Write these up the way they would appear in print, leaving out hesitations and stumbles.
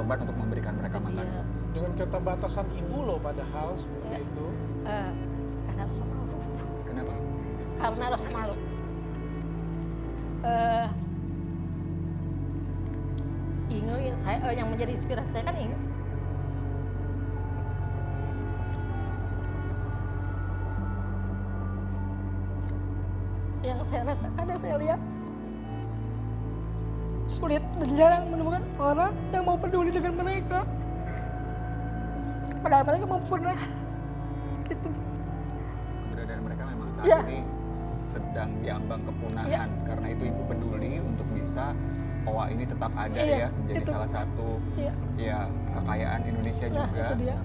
korban untuk memberikan mereka makan. Dengan keterbatasan ibu loh padahal seperti itu. Karena rasa malu. Kenapa? Karena rasa malu. Inge saya yang menjadi inspirasi saya kan Inge. Yang saya rasakan dan saya lihat sulit dan jarang menemukan orang yang mau peduli dengan mereka. Padahal mereka mau pernah gitu. Keberadaan mereka memang saat Ya. ini sedang diambang kepunahan. Ya. Karena itu ibu peduli untuk bisa OWA ini tetap ada Iya, ya, menjadi itu. salah satu Iya. ya kekayaan Indonesia Nah, juga. itu dia.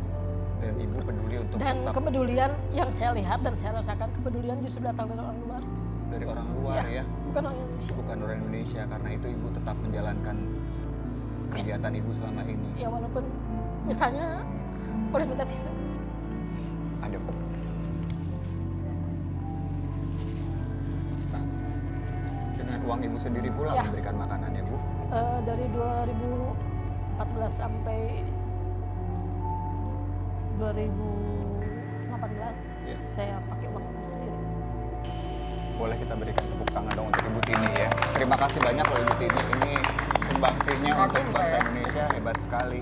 Dan ibu peduli untuk Dan tetap kepedulian yang saya lihat dan saya rasakan, kepedulian justru datang dari orang luar. dari orang luar ya, Bukan orang Indonesia. bukan orang Indonesia. Karena itu ibu tetap menjalankan kegiatan ibu selama ini. Ya walaupun misalnya boleh minta tisu. Ada Bu. Dengan uang ibu sendiri pula Ya. memberikan makanannya Bu. Dari 2014 sampai 2018 Ya. saya pakai uang sendiri. Boleh kita berikan tepuk tangan dong untuk Ibu Tini ya. Terima kasih banyak loh Ibu Tini. Ini sumbangsihnya untuk bangsa Indonesia hebat sekali.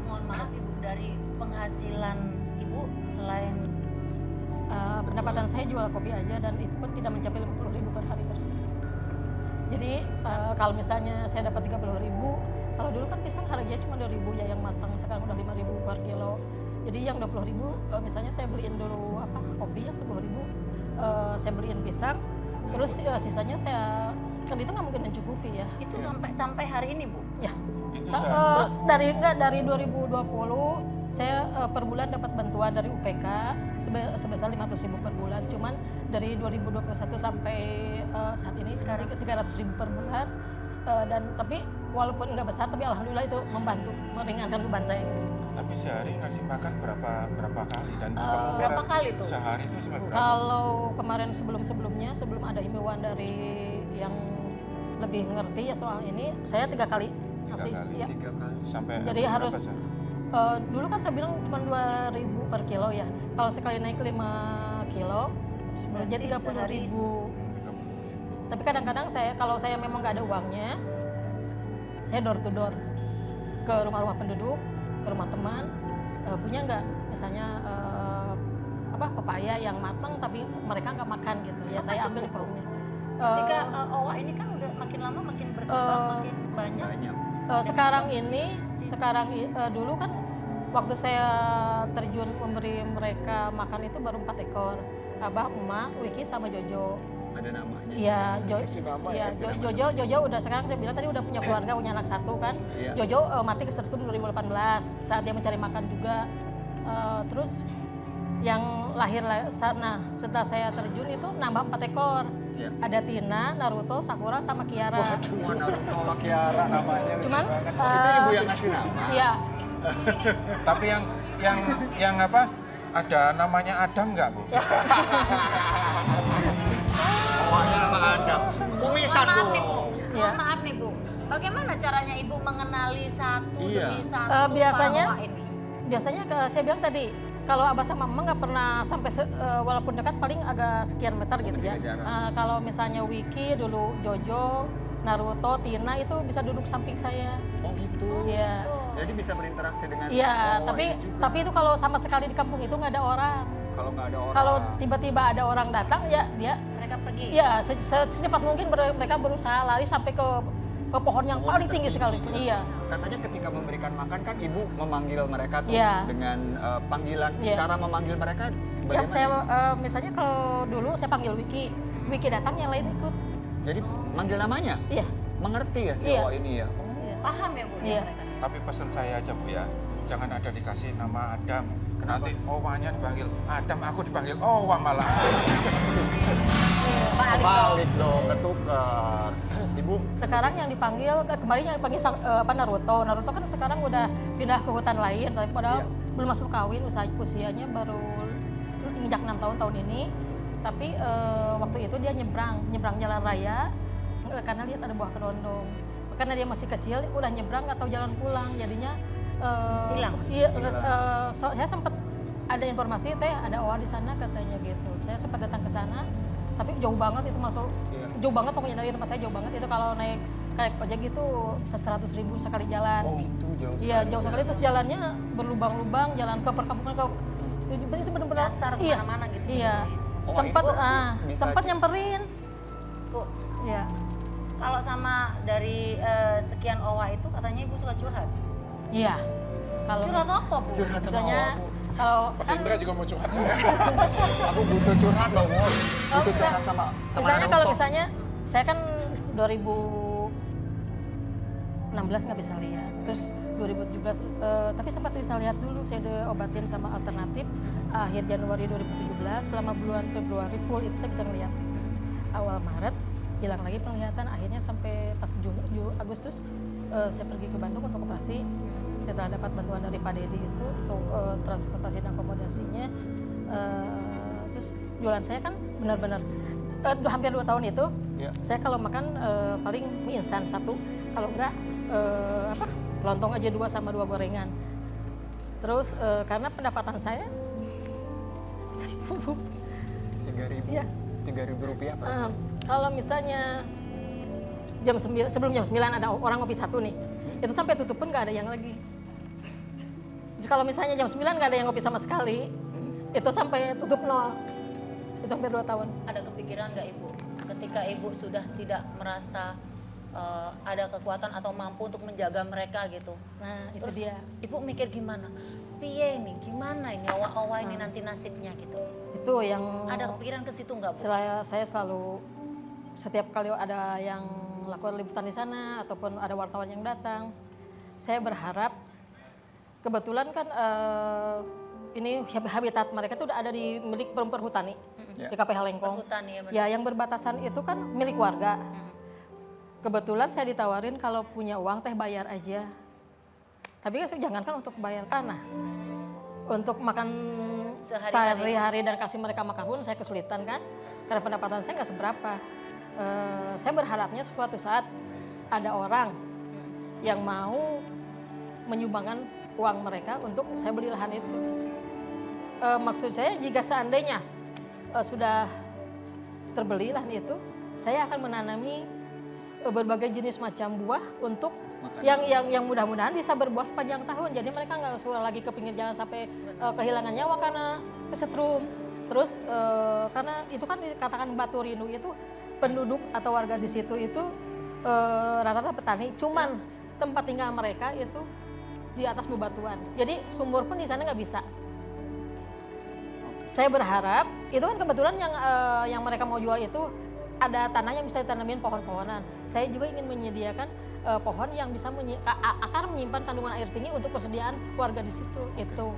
Mohon maaf Ibu, dari penghasilan Ibu selain Pendapatan saya jual kopi aja dan itu pun tidak mencapai 50.000 per hari bersih. Jadi kalau misalnya saya dapat 30.000, kalau dulu kan pisang harganya cuma 2.000 ya yang matang, sekarang udah 5.000 per kilo. Jadi yang 20.000 misalnya saya beliin dulu kopi yang 10.000, saya beliin pisang, terus sisanya saya kan itu nggak mungkin mencukupi ya. itu sampai hari ini Bu? Ya. Itu Dari 2020 saya per bulan dapat bantuan dari UPK sebesar 500.000 per bulan. Cuman dari 2021 sampai saat ini Sekarang 300.000 per bulan. Dan tapi walaupun nggak besar, tapi alhamdulillah itu membantu meringankan beban saya. Tapi sehari ngasih makan berapa kali dan berapa kali tuh? Sehari itu sampai berapa? Kalau kemarin sebelum-sebelumnya, sebelum ada himbauan dari yang lebih ngerti ya soal ini, saya 3 kali ngasih. kali. Ya. 3 kali. Sampai Jadi habis harus berapa, Sah? dulu kan saya bilang cuma 2.000 per kilo ya. Kalau sekali naik 5 kilo, sebenarnya Berarti 30.000. 30.000. Tapi kadang-kadang kalau saya memang nggak ada uangnya, saya door to door ke rumah-rumah penduduk, ke rumah teman, punya nggak misalnya pepaya yang matang tapi mereka nggak makan gitu ya, saya ambil uangnya. Ketika OWA ini kan udah makin lama makin berkembang, makin banyak. Banyak. Sekarang dulu kan waktu saya terjun memberi mereka makan itu baru 4 ekor. Abah, Emak, Wiki sama Jojo. Ada namanya. Iya, Kasih nama ya. Jojo udah sekarang saya bilang tadi udah punya keluarga, punya anak 1 kan. Iya. Jojo mati kesetrum 2018 saat dia mencari makan juga. Terus yang lahir setelah saya terjun itu nambah 4 ekor. Iya. Ada Tina, Naruto, Sakura sama Kiara. Wah, Naruto sama Kiara namanya. lucu Cuman banget. Itu ibu yang ngasih nama. Iya. Tapi yang apa? Ada namanya Adam nggak, Bu? Awalnya nama Adam. Kumisan Mohon maaf nih Bu, dong. Iya. mohon maaf nih Bu. Bagaimana caranya Ibu mengenali satu Iya. demi satu Biasanya- para OWA ini? Biasanya saya bilang tadi, kalau Abah sama Mama nggak pernah sampai walaupun dekat paling agak sekian meter gitu ya. menjaga jarak. Kalau misalnya Wiki dulu, Jojo, Naruto, Tina itu bisa duduk samping saya. Oh gitu. Iya. Jadi bisa berinteraksi dengan Iya, oh, ini juga. tapi itu kalau sama sekali di kampung itu nggak ada orang. Kalau nggak ada orang. Kalau tiba-tiba ada orang datang ya dia Mereka pergi. ya secepat mungkin mereka berusaha lari sampai ke pohon yang Pohon paling tinggi sekali. tertinggi. Iya. Katanya ketika memberikan makan kan ibu memanggil mereka tuh Iya. dengan panggilan. Iya. Cara memanggil mereka Ya bagaimana? saya misalnya kalau dulu saya panggil Wiki, Wiki datang yang lain ikut. Jadi manggil namanya? Iya. Mengerti ya si Iya. Owa ini ya? Oh. Paham ya Bu Iya. ya mereka? Tapi pesan saya aja, Bu ya. Jangan ada dikasih nama Adam. Kenapa? Nanti Owanya dipanggil Adam, aku dipanggil Owa malah. Balik dong, ketukar. Ibu, Sekarang yang dipanggil kemarin yang dipanggil Naruto. Naruto kan sekarang udah pindah ke hutan lain, tapi padahal Iya. belum masuk kawin, usianya baru injak 6 tahun ini. Tapi waktu itu dia nyebrang jalan raya karena lihat ada buah kedondong. karena dia masih kecil udah nyebrang nggak tahu jalan pulang, jadinya Hilang? Iya, saya sempat ada informasi teh ada OA di sana katanya gitu. Saya sempat datang ke sana, tapi jauh banget itu masuk, Iya. jauh banget pokoknya dari tempat saya jauh banget itu kalau naik ojek gitu bisa 100.000 sekali jalan. Oh itu jauh sekali. Iya jauh sekali, terus jalannya berlubang-lubang, jalan ke perkampungan itu benar-benar Dasar iya, kemana-mana gitu. iya. Oh, Sempat itu bisa sempat aja. nyamperin. Bu, Iya. kalau sama dari sekian OWA itu katanya ibu suka curhat. Iya. Kalau Curhat apa bu? Curhat sama misalnya aku. kalau Mas kan Indra juga mau curhat. Aku butuh curhat loh, Mur. Butuh enggak. curhat sama misalnya Nano kalau Tok. misalnya saya kan 2016 nggak bisa lihat, terus 2017 tapi sempat bisa lihat dulu, saya diobatin sama alternatif akhir Januari 2017, selama bulan Februari full itu saya bisa ngelihat. Awal Maret hilang lagi penglihatan, akhirnya sampai pas Agustus saya pergi ke Bandung untuk operasi. Setelah dapat bantuan dari Pak Dedi itu untuk transportasi dan akomodasinya, terus jualan saya kan benar-benar hampir 2 tahun itu. Iya. Saya kalau makan paling mie instan 1, kalau enggak lontong aja 2 sama 2 gorengan. Terus karena pendapatan saya 3.000. Iya. 3.000 rupiah per Kalau misalnya sebelum jam 9 ada orang ngopi 1 nih, itu sampai tutup pun nggak ada yang lagi. Terus kalau misalnya jam 9 nggak ada yang ngopi sama sekali, itu sampai tutup 0. Itu hampir 2 tahun. Ada kepikiran nggak ibu ketika ibu sudah tidak merasa ada kekuatan atau mampu untuk menjaga mereka gitu? Nah, itu Terus dia. ibu mikir gimana? Piye ini? Gimana ini owa-owa ini nanti nasibnya gitu? Itu yang Ada kepikiran ke situ nggak bu? saya selalu setiap kali ada yang lakukan liputan di sana ataupun ada wartawan yang datang, saya berharap kebetulan kan ini habitat mereka tuh udah ada di milik perhutani Ya. di KPH Lengkong. Perhutani ya benar. Ya, yang berbatasan itu kan milik warga. Kebetulan saya ditawarin kalau punya uang teh bayar aja. Tapi kan jangankan untuk bayar tanah, untuk makan Sehari-hari. sehari-hari dan kasih mereka makan pun saya kesulitan kan, karena pendapatan saya nggak seberapa. Saya berharapnya suatu saat ada orang yang mau menyumbangkan uang mereka untuk saya beli lahan itu. Maksud saya jika seandainya sudah terbeli lahan itu, saya akan menanami berbagai jenis macam buah untuk yang mudah-mudahan bisa berbuah sepanjang tahun. Jadi mereka nggak usah lagi ke pinggir jalan sampai kehilangan nyawa karena kesetrum. Terus karena itu kan dikatakan Batu Rindu itu penduduk atau warga di situ itu rata-rata petani, cuman tempat tinggal mereka itu di atas bebatuan. Jadi sumur pun di sana nggak bisa. Saya berharap itu kan kebetulan yang mereka mau jual itu ada tanah yang bisa ditanamin pohon-pohonan. Saya juga ingin menyediakan pohon yang bisa akar menyimpan kandungan air tinggi untuk persediaan warga di situ. Itu.